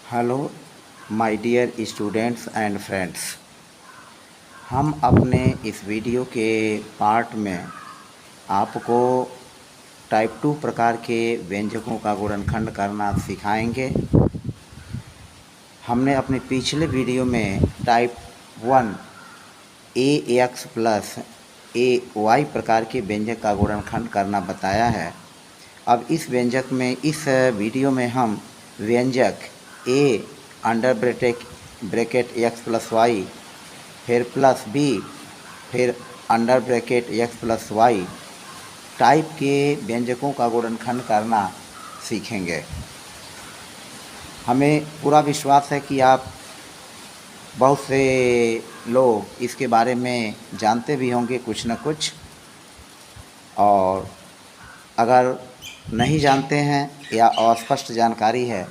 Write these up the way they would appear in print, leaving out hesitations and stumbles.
Hello my dear students and friends. हम अपने इस वीडियो के पार्ट में आपको टाइप 2 प्रकार के व्यंजकों का गुणनखंड करना सिखाएंगे। हमने अपने पिछले वीडियो में टाइप 1 ए एक्स प्लस ए वाई प्रकार के व्यंजक का गुणनखंड करना बताया है। अब इस व्यंजक में इस वीडियो में हम व्यंजक a under bracket x plus Y, फिर प्लस बी, फिर under bracket x plus y type के व्यंजकों का गुणनखंड करना सीखेंगे। हमें पूरा विश्वास है कि आप बहुत से लोग इसके बारे में जानते भी होंगे कुछ न कुछ, और अगर नहीं जानते हैं या अस्पष्ट जानकारी है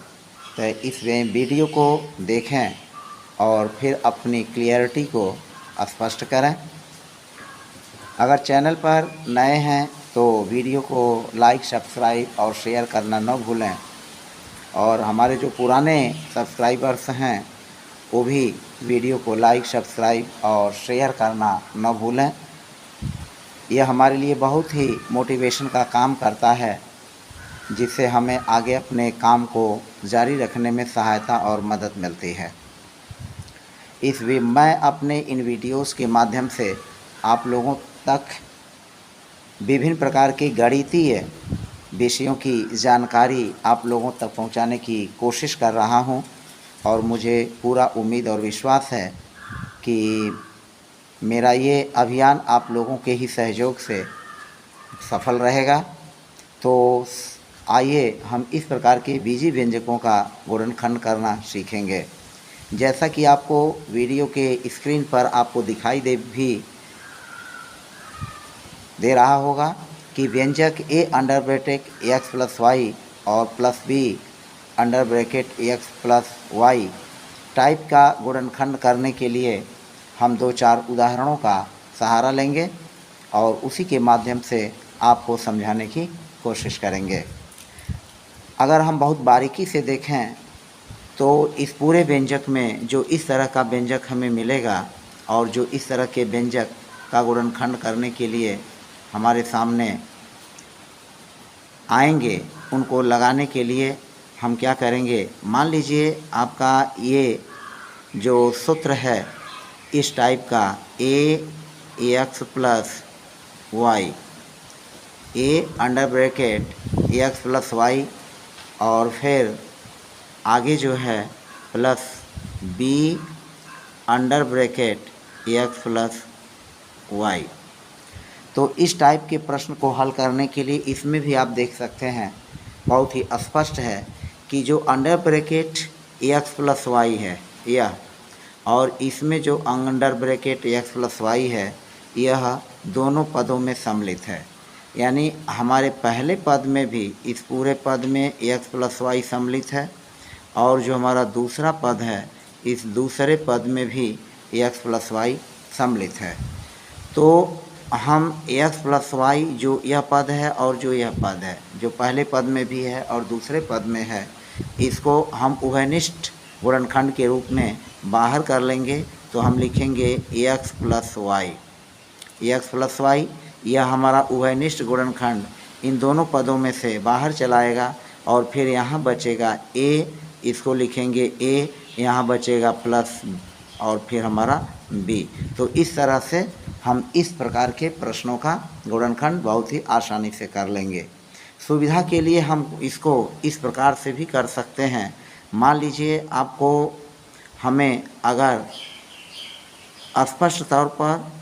तो इस वीडियो को देखें और फिर अपनी क्लियरिटी को स्पष्ट करें। अगर चैनल पर नए हैं तो वीडियो को लाइक, सब्सक्राइब और शेयर करना न भूलें, और हमारे जो पुराने सब्सक्राइबर्स हैं वो भी वीडियो को लाइक, सब्सक्राइब और शेयर करना न भूलें। यह हमारे लिए बहुत ही मोटिवेशन का काम करता है, जिससे हमें आगे अपने काम को जारी रखने में सहायता और मदद मिलती है। मैं अपने इन वीडियोस के माध्यम से आप लोगों तक विभिन्न प्रकार की गणितीय विषयों की जानकारी आप लोगों तक पहुंचाने की कोशिश कर रहा हूं, और मुझे पूरा उम्मीद और विश्वास है कि मेरा ये अभियान आप लोगों के ही सहयोग से सफल रहेगा। तो आइए हम इस प्रकार के बीजी व्यंजकों का गुणनखंड करना सीखेंगे। जैसा कि आपको वीडियो के स्क्रीन पर आपको दिखाई दे रहा होगा कि व्यंजक a under bracket x plus y और plus B under bracket x plus y type का गुणनखंड करने के लिए हम 2-4 उदाहरणों का सहारा लेंगे और उसी के माध्यम से आपको समझाने की कोशिश करेंगे। अगर हम बहुत बारीकी से देखें तो इस पूरे व्यंजक में जो इस तरह का व्यंजक हमें मिलेगा और जो इस तरह के व्यंजक का गुणनखंड करने के लिए हमारे सामने आएंगे, उनको लगाने के लिए हम क्या करेंगे। मान लीजिए आपका ये जो सूत्र है इस टाइप का a x plus y, a under bracket x plus y और फिर आगे जो है plus B under bracket x plus y. तो इस टाइप के प्रश्न को हल करने के लिए इसमें भी आप देख सकते हैं बहुत ही स्पष्ट है कि जो under bracket x plus Y है यह, और इसमें जो under bracket x plus Y है यह दोनों पदों में सम्मिलित है। यानी हमारे पहले पद में भी इस पूरे पद में एक्स प्लस वाई सम्मिलित है, और जो हमारा दूसरा पद है इस दूसरे पद में भी एक्स प्लस वाई सम्मिलित है। तो हम एक्स प्लस वाई जो यह पद है और जो यह पद है जो पहले पद में भी है और दूसरे पद में है, इसको हम उभयनिष्ठ गुणनखंड के रूप में बाहर कर लेंगे। तो हम लिखेंगे X plus Y, X plus Y यह हमारा उभयनिष्ठ गुणनखंड इन दोनों पदों में से बाहर चलाएगा, और फिर यहाँ बचेगा ए, इसको लिखेंगे ए, यहाँ बचेगा प्लस और फिर हमारा बी। तो इस तरह से हम इस प्रकार के प्रश्नों का गुणनखंड बहुत ही आसानी से कर लेंगे। सुविधा के लिए हम इसको इस प्रकार से भी कर सकते हैं। मान लीजिए आपको हमें अगर स्पष्ट तौर पर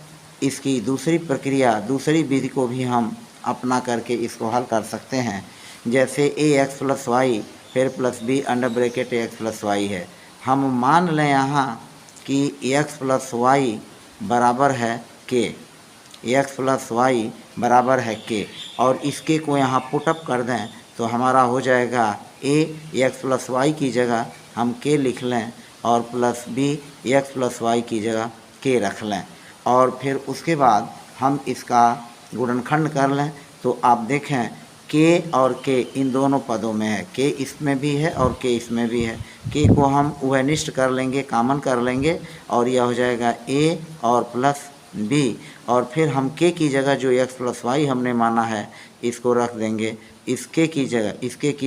इसकी दूसरी प्रक्रिया, दूसरी विधि को भी हम अपना करके इसको हल कर सकते हैं। जैसे ए एक्स प्लस वाई फिर plus B under bracket x plus Y है। हम मान लें यहाँ कि एक्स प्लस वाई बराबर है के, एक्स प्लस वाई बराबर है के, और इसके को यहाँ पुटअप कर दें तो हमारा हो जाएगा ए एक्स प्लस वाई की जगह हम के लिख लें और plus B X plus Y की जगह के रख लें, और फिर उसके बाद हम इसका गुणनखंड कर लें। तो आप देखें के और के इन दोनों पदों में है, के इसमें भी है और के इसमें भी है। के को हम उभयनिष्ठ कर लेंगे, कॉमन कर लेंगे और यह हो जाएगा ए और प्लस बी, और फिर हम के की जगह जो एक्स प्लस वाई हमने माना है इसको रख देंगे, इसके की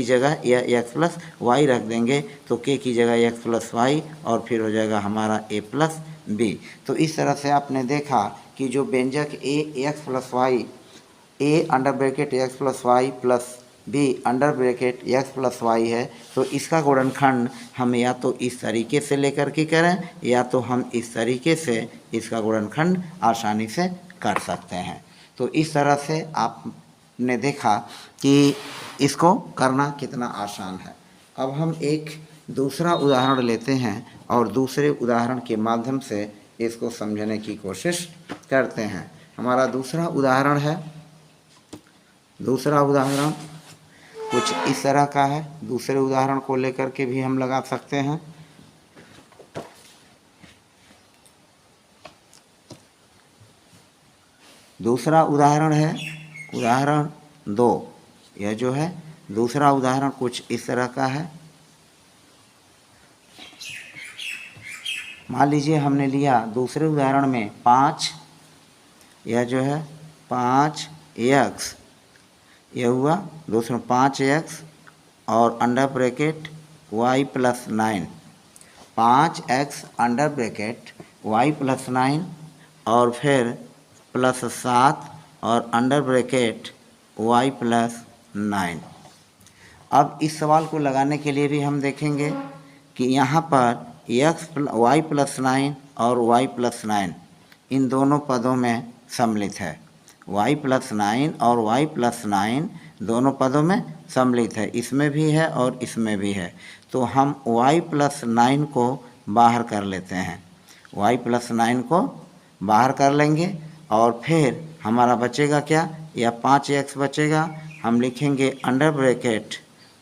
जगह यह एक्स प्लस वाई रख देंगे, तो के की जगह एक्स प्लस वाई और फिर हो जाएगा हमारा ए प्लस बी। तो इस तरह से आपने देखा कि जो व्यंजक a x plus y, a under bracket x plus y plus B under bracket x plus Y है, तो इसका गुणनखंड हम या तो इस तरीके से लेकर के करें या तो हम इस तरीके से इसका गुणनखंड आसानी से कर सकते हैं। तो इस तरह से आपने देखा कि इसको करना कितना आसान है। अब हम एक दूसरा उदाहरण लेते हैं और दूसरे उदाहरण के माध्यम से इसको समझने की कोशिश करते हैं। हमारा दूसरा उदाहरण कुछ इस तरह का है। दूसरे उदाहरण को लेकर के भी हम लगा सकते हैं। दूसरा उदाहरण है उदाहरण 2। यह जो है दूसरा उदाहरण कुछ इस तरह का है। मान लीजिए हमने लिया दूसरे उदाहरण में 5, यह जो है 5x, यह हुआ दूसरा 5x और under bracket y plus 9, 5x under bracket y plus 9 और फिर प्लस 7 और अंडर ब्रैकेट y प्लस 9। अब इस सवाल को लगाने के लिए भी हम देखेंगे कि यहाँ पर y प्लस 9 और y प्लस 9 इन दोनों पदों में सम्मिलित है। y प्लस 9 और y प्लस 9 दोनों पदों में सम्मिलित है, इसमें भी है और इसमें भी है। तो हम y प्लस 9 को बाहर कर लेते हैं, y प्लस 9 को बाहर कर लेंगे और फिर हमारा बचेगा क्या, या 5x बचेगा। हम लिखेंगे अंडर ब्रैकेट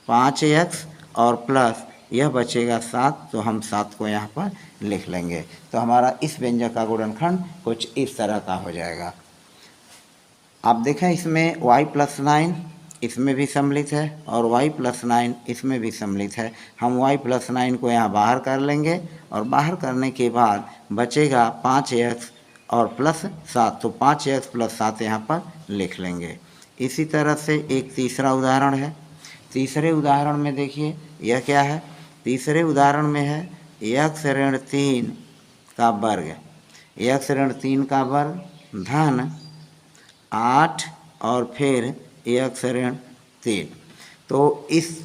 5x और प्लस यह बचेगा 7, तो हम 7 को यहाँ पर लिख लेंगे। तो हमारा इस व्यंजक का गुणनखंड कुछ इस तरह का हो जाएगा। आप देखें इसमें y प्लस 9 इसमें भी सम्मिलित है और y प्लस 9 इसमें भी सम्मिलित है। हम y प्लस 9 को यहाँ बाहर कर लेंगे और बाहर करने के बाद बचेगा 5x और प्लस 7, तो 5x प्लस 7 यहाँ पर लिख लेंगे। इसी तरह से एक तीसरा उदाहरण है। तीसरे उदाहरण में देखिए यह क्या है। तीसरे उदाहरण में है x ऋण 3 का वर्ग, x ऋण 3 का वर्ग धन 8 और फिर x ऋण 3। तो इस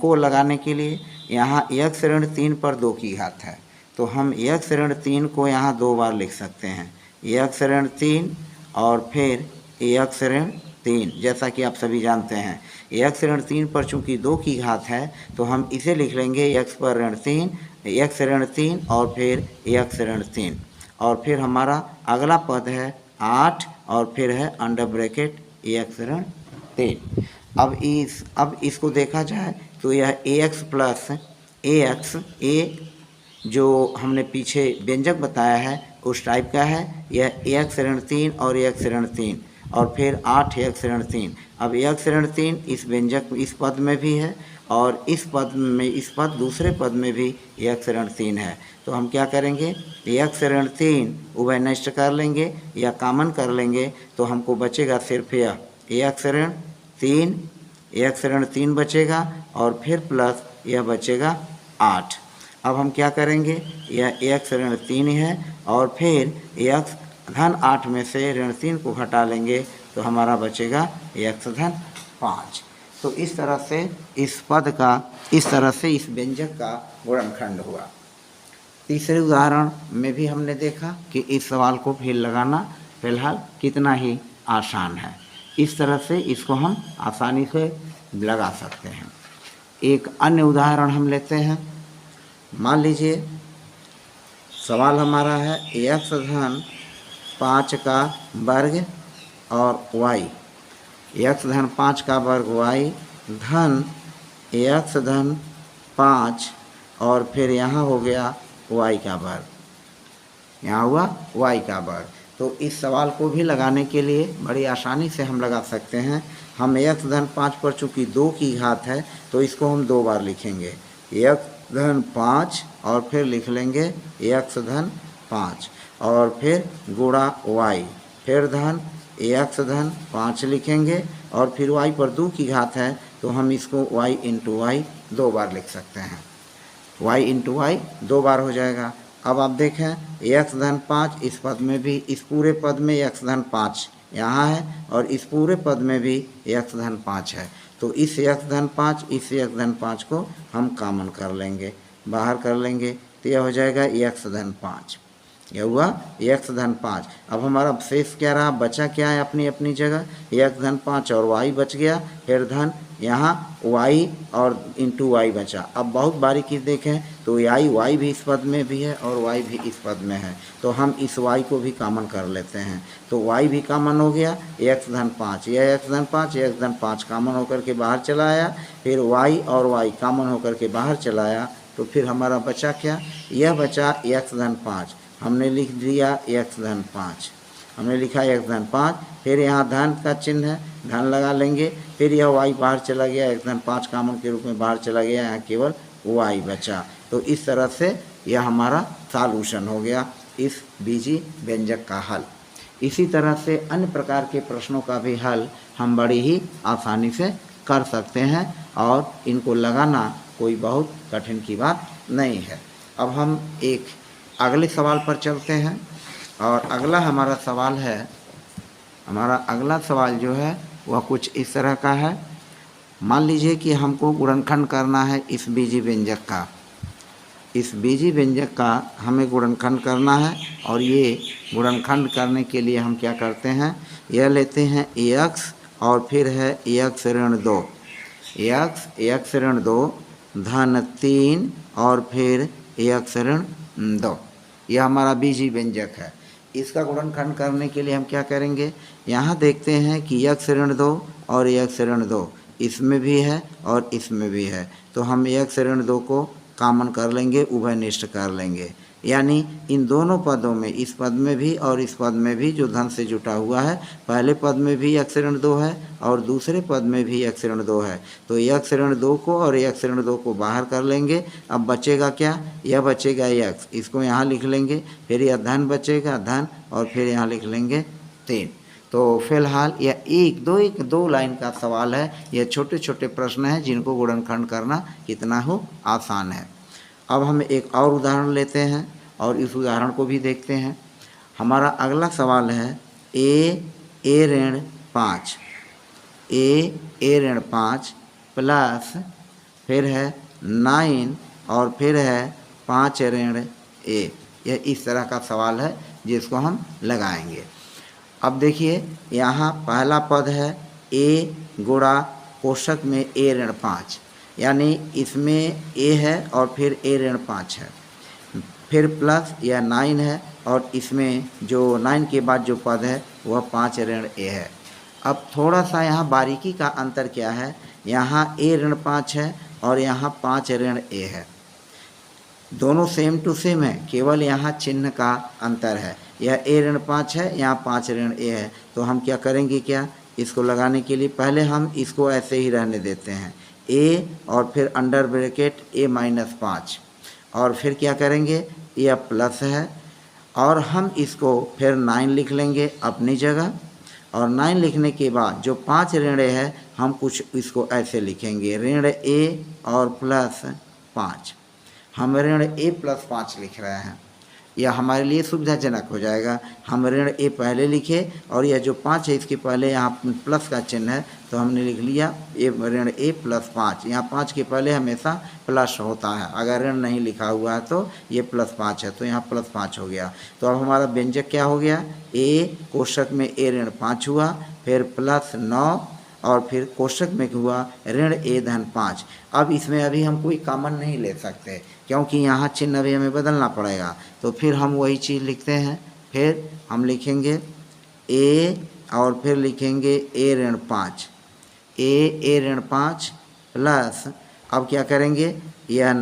को लगाने के लिए यहाँ x ऋण 3 पर 2 की घात है, तो हम x ऋण 3 को यहाँ 2 बार लिख सकते हैं, x ऋण 3 और फिर x ऋण 3। जैसा कि आप सभी जानते हैं x ऋण 3 पर चूँकि 2 की घात है तो हम इसे लिख लेंगे x पर ऋण 3, x ऋण 3 और फिर x ऋण 3, और फिर हमारा अगला पद है 8 और फिर है अंडर ब्रैकेट x ऋण 3। अब इसको देखा जाए तो यह ax प्लस ax, a जो हमने पीछे व्यंजक बताया है उस टाइप का है। यह ax ऋण 3 और x ऋण 3 और फिर 8x ऋण 3। अब x ऋण 3 इस व्यंजक इस पद में भी है और इस पद दूसरे पद में भी x ऋण 3 है। तो हम क्या करेंगे, x ऋण 3 उभय नष्ट कर लेंगे या कॉमन कर लेंगे, तो हमको बचेगा सिर्फ यह x ऋण 3 बचेगा और फिर प्लस यह बचेगा 8। अब हम क्या करेंगे, यह x ऋण 3 है और फिर x धन 8 में से ऋण 3 को घटा लेंगे तो हमारा बचेगा x धन 5। तो इस तरह से इस व्यंजक का गुणनखंड हुआ। तीसरे उदाहरण में भी हमने देखा कि इस सवाल को फिर लगाना फिलहाल कितना ही आसान है। इस तरह से इसको हम आसानी से लगा सकते हैं। एक अन्य उदाहरण हम लेते हैं। मान लीजिए सवाल हमारा है x धन 5 का वर्ग और y, x धन 5 का वर्ग y धन x धन 5 और फिर यहाँ हो गया y का वर्ग, यहाँ हुआ y का वर्ग। तो इस सवाल को भी लगाने के लिए बड़ी आसानी से हम लगा सकते हैं। हम x धन 5 पर चूँकि 2 की घात है तो इसको हम 2 बार लिखेंगे, x धन 5 और फिर लिख लेंगे x धन 5 और फिर गुणा y, फिर धन x धन 5 लिखेंगे और फिर y पर 2 की घात है तो हम इसको y इंटू वाई 2 बार लिख सकते हैं, y इंटू वाई 2 बार हो जाएगा। अब आप देखें x धन 5 इस पद में भी, इस पूरे पद में x धन 5 यहाँ है और इस पूरे पद में भी x धन 5 है, तो इस x धन 5 इस x धन 5 को हम कॉमन कर लेंगे, बाहर कर लेंगे तो यह हो जाएगा x धन 5, यह हुआ x धन 5। अब हमारा शेष क्या रहा, बचा क्या है अपनी अपनी जगह, x धन 5 और y बच गया, फिर धन यहाँ y और इंटू वाई बचा। अब बहुत बारीकी देखें तो y भी इस पद में भी है और y भी इस पद में है, तो हम इस y को भी कॉमन कर लेते हैं, तो y भी कॉमन हो गया, x धन 5, यह x धन 5 x धन 5 कॉमन होकर के बाहर चला आया, फिर y और y कॉमन होकर के बाहर चला आया, तो फिर हमारा बचा क्या, यह बचा x धन 5, हमने लिख दिया x धन 5, हमने लिखा x धन 5, फिर यहाँ धन का चिन्ह है, धन लगा लेंगे, फिर यह y बाहर चला गया, x धन 5 कॉमन के रूप में बाहर चला गया, यहाँ केवल y बचा। तो इस तरह से यह हमारा सॉल्यूशन हो गया इस बीजी व्यंजक का हल। इसी तरह से अन्य प्रकार के प्रश्नों का भी हल हम बड़ी ही आसानी से कर सकते हैं और इनको लगाना कोई बहुत कठिन की बात नहीं है। अब हम एक अगले सवाल पर चलते हैं और अगला हमारा सवाल है, हमारा अगला सवाल जो है वह कुछ इस तरह का है। मान लीजिए कि हमको गुणनखंड करना है इस बीजी व्यंजक का, इस बीजी व्यंजक का हमें गुणनखंड करना है और ये गुणनखंड करने के लिए हम क्या करते हैं, यह लेते हैं x और फिर है x ऋण 2, x ऋण 2 धन 3 और फिर x ऋण 2, यह हमारा बीजी व्यंजक है। इसका गुणनखंड करने के लिए हम क्या करेंगे, यहाँ देखते हैं कि x ऋण 2 और x ऋण 2 इसमें भी है और इसमें भी है, तो हम x ऋण 2 को कॉमन कर लेंगे, उभयनिष्ठ कर लेंगे, यानी इन दोनों पदों में, इस पद में भी और इस पद में भी जो धन से जुटा हुआ है, पहले पद में भी x ऋण 2 है और दूसरे पद में भी x ऋण 2 है, तो x ऋण 2 को और x ऋण 2 को बाहर कर लेंगे। अब बचेगा क्या, यह बचेगा x, इसको यहाँ लिख लेंगे, फिर यह धन बचेगा धन और फिर यहाँ लिख लेंगे 3। तो फिलहाल यह एक दो लाइन का सवाल है, यह छोटे छोटे प्रश्न हैं जिनको गुणनखंड करना कितना हो आसान है। अब हम एक और उदाहरण लेते हैं और इस उदाहरण को भी देखते हैं। हमारा अगला सवाल है a ऋण 5, a ऋण 5 प्लस फिर है 9 और फिर है 5 ऋण a, यह इस तरह का सवाल है जिसको हम लगाएंगे। अब देखिए यहाँ पहला पद है a गुणा कोष्ठक में a ऋण 5, यानी इसमें a है और फिर a ऋण 5 है, फिर प्लस यह 9 है और इसमें जो 9 के बाद जो पद है वह 5 ऋण a है। अब थोड़ा सा यहाँ बारीकी का अंतर क्या है, यहाँ a ऋण 5 है और यहाँ 5 ऋण a है, दोनों सेम टू सेम है, केवल यहाँ चिन्ह का अंतर है, यह a ऋण 5 है, यहाँ 5 ऋण a है। तो हम क्या करेंगे, क्या इसको लगाने के लिए पहले हम इसको ऐसे ही रहने देते हैं, a और फिर अंडर ब्रैकेट a माइनस 5 और फिर क्या करेंगे, यह प्लस है और हम इसको फिर 9 लिख लेंगे अपनी जगह, और 9 लिखने के बाद जो 5 ऋण है हम कुछ इसको ऐसे लिखेंगे, ऋण a और प्लस 5, हम ऋण a प्लस 5 लिख रहे हैं, यह हमारे लिए सुविधाजनक हो जाएगा। हम ऋण a पहले लिखे और यह जो 5 है इसके पहले यहाँ प्लस का चिन्ह है तो हमने लिख लिया ऋण a प्लस 5, यहाँ 5 के पहले हमेशा प्लस होता है, अगर ऋण नहीं लिखा हुआ है तो ये प्लस 5 है, तो यहाँ प्लस 5 हो गया। तो अब हमारा व्यंजक क्या हो गया, a कोष्ठक में a ऋण 5 हुआ, फिर प्लस 9 और फिर कोष्ठक में हुआ ऋण a धन 5। अब इसमें अभी हम कोई कॉमन नहीं ले सकते क्योंकि यहाँ चिन्ह अभी हमें बदलना पड़ेगा, तो फिर हम वही चीज़ लिखते हैं, फिर हम लिखेंगे a और फिर लिखेंगे a ऋण 5, a ऋण 5 प्लस, अब क्या करेंगे, यह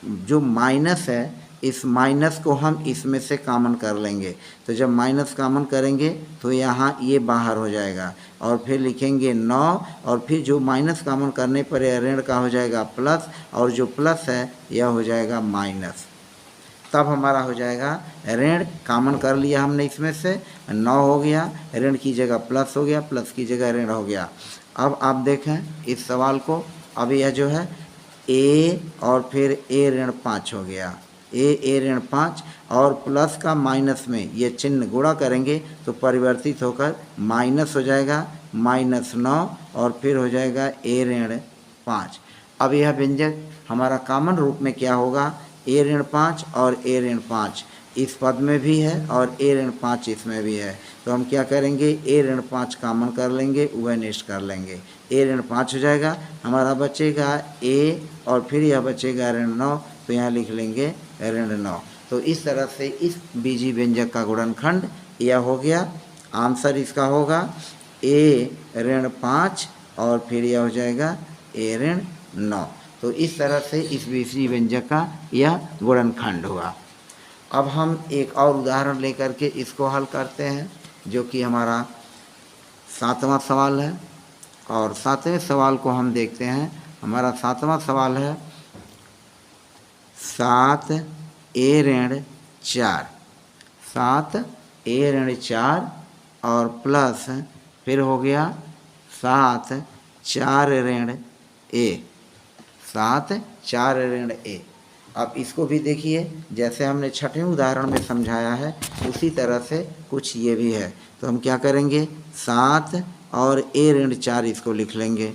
जो माइनस है इस माइनस को हम इसमें से कॉमन कर लेंगे। तो जब माइनस कॉमन करेंगे तो यहाँ ये बाहर हो जाएगा और फिर लिखेंगे 9 और फिर जो माइनस कॉमन करने पर यह ऋण का हो जाएगा प्लस और जो प्लस है यह हो जाएगा माइनस। तब हमारा हो जाएगा ऋण कॉमन कर लिया हमने इसमें से 9 हो गया, ऋण की जगह प्लस हो गया, प्लस की जगह ऋण हो गया। अब आप देखें इस सवाल को, अब यह जो है a और फिर a ऋण 5 हो गया, a ऋण 5 और प्लस का माइनस में ये चिन्ह गुणा करेंगे तो परिवर्तित होकर माइनस हो जाएगा -9 और फिर हो जाएगा a ऋण 5। अब यह व्यंजक हमारा कॉमन रूप में क्या होगा, a ऋण 5 और a ऋण 5 इस पद में भी है और a ऋण 5 इसमें भी है। तो हम क्या करेंगे, a ऋण 5 कॉमन कर लेंगे, उभयनिष्ठ कर लेंगे, a ऋण 5 हो जाएगा, हमारा बचेगा a और फिर यह बचेगा ऋण 9, तो यहाँ लिख लेंगे ऋण 9। तो इस तरह से इस बीजी व्यंजक का गुणनखंड यह हो गया। आंसर इसका होगा a ऋण 5 और फिर यह हो जाएगा a ऋण 9। तो इस तरह से इस बीजी व्यंजक का यह गुणनखंड हुआ। अब हम एक और उदाहरण लेकर के इसको हल करते हैं, जो कि हमारा 7वां सवाल है। और 7वें सवाल को हम देखते हैं। हमारा 7वां सवाल है 7a ऋण 4, 7a ऋण 4 और प्लस फिर हो गया 7 4 ऋण a, 7 4 ऋण a। अब इसको भी देखिए, जैसे हमने छठवें उदाहरण में समझाया है उसी तरह से कुछ ये भी है। तो हम क्या करेंगे, 7 और a ऋण 4 इसको लिख लेंगे,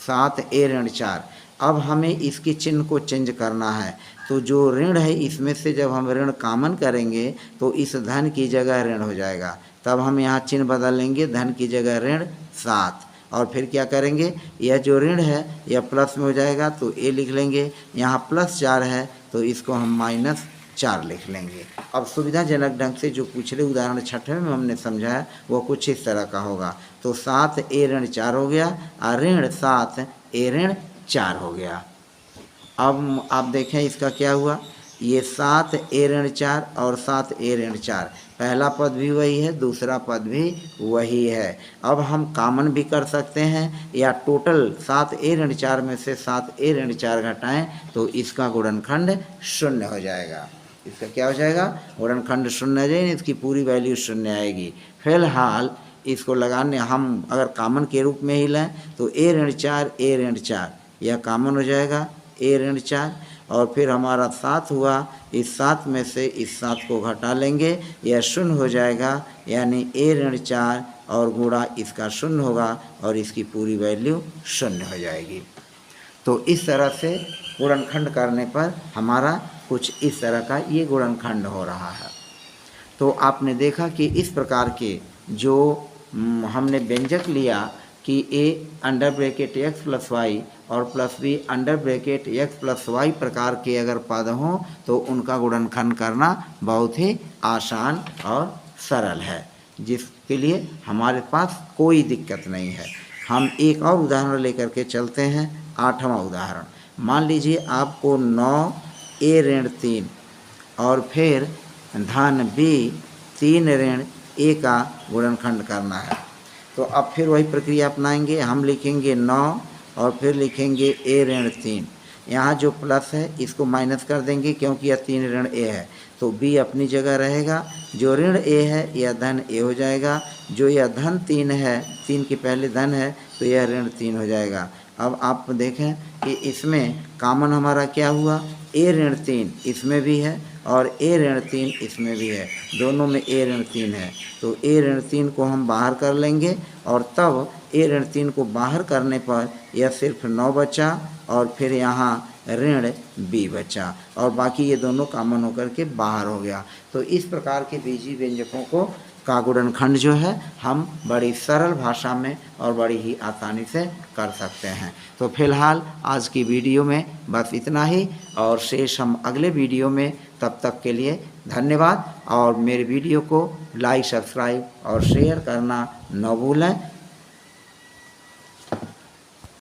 7a ऋण 4। अब हमें इसके चिन्ह को चेंज करना है। तो जो ऋण है इसमें से जब हम ऋण कॉमन करेंगे तो इस धन की जगह ऋण हो जाएगा। तब हम यहाँ चिन्ह बदल लेंगे, धन की जगह ऋण 7 और फिर क्या करेंगे, यह जो ऋण है यह प्लस में हो जाएगा तो a लिख लेंगे, यहाँ +4 है तो इसको हम -4 लिख लेंगे। अब सुविधाजनक ढंग से जो पिछले उदाहरण छठवें में हमने समझाया वो कुछ इस तरह का होगा। तो 7a ऋण 4 हो गया और ऋण 7a ऋण 4 हो गया। अब आप देखें इसका क्या हुआ, ये 7a ऋण 4 और 7a ऋण 4, पहला पद भी वही है, दूसरा पद भी वही है। अब हम कॉमन भी कर सकते हैं या टोटल 7a ऋण 4 में से 7a ऋण 4 घटाएं तो इसका गुणनखंड 0 हो जाएगा। इसका क्या हो जाएगा, गुणनखंड 0 हो जाएगा, इसकी पूरी वैल्यू 0 आएगी। फिलहाल इसको लगाने हम अगर कॉमन के रूप में ही लें तो a ऋण 4 a ऋण 4 यह कॉमन हो जाएगा, a ऋण 4 और फिर हमारा 7 हुआ, इस 7 में से इस 7 को घटा लेंगे, यह 0 हो जाएगा, यानी a ऋण 4 और गुणा इसका 0 होगा और इसकी पूरी वैल्यू 0 हो जाएगी। तो इस तरह से गुणनखंड करने पर हमारा कुछ इस तरह का ये गुणनखंड हो रहा है। तो आपने देखा कि इस प्रकार के जो हमने व्यंजक लिया कि a under bracket x plus y और plus b under bracket x plus y प्रकार के अगर पद हों तो उनका गुणनखंड करना बहुत ही आसान और सरल है, जिसके लिए हमारे पास कोई दिक्कत नहीं है। हम एक और उदाहरण लेकर के चलते हैं, 8वां उदाहरण। मान लीजिए आपको 9a ऋण 3 और फिर धन b 3 ऋण a का गुणनखंड करना है। तो अब फिर वही प्रक्रिया अपनाएंगे, हम लिखेंगे 9 और फिर लिखेंगे a ऋण 3। यहाँ जो प्लस है इसको माइनस कर देंगे क्योंकि यह 3 ऋण a है, तो b अपनी जगह रहेगा। जो ऋण a है यह धन a हो जाएगा, जो यह धन 3 है, 3 के पहले धन है तो यह ऋण 3 हो जाएगा। अब आप देखें कि इसमें कॉमन हमारा क्या हुआ, a ऋण 3 इसमें भी है और a ऋण 3 इसमें भी है, दोनों में a ऋण 3 है। तो a ऋण 3 को हम बाहर कर लेंगे और तब a ऋण 3 को बाहर करने पर यह सिर्फ 9 बचा और फिर यहाँ ऋण b बचा और बाकी ये दोनों कॉमन होकर के बाहर हो गया। तो इस प्रकार के बीजी व्यंजकों को का गुणनखंड जो है हम बड़ी सरल भाषा में और बड़ी ही आसानी से कर सकते हैं। तो फिलहाल आज की वीडियो में बस इतना ही और शेष हम अगले वीडियो में, तब तक के लिए धन्यवाद। और मेरे वीडियो को लाइक, सब्सक्राइब और शेयर करना न भूलें।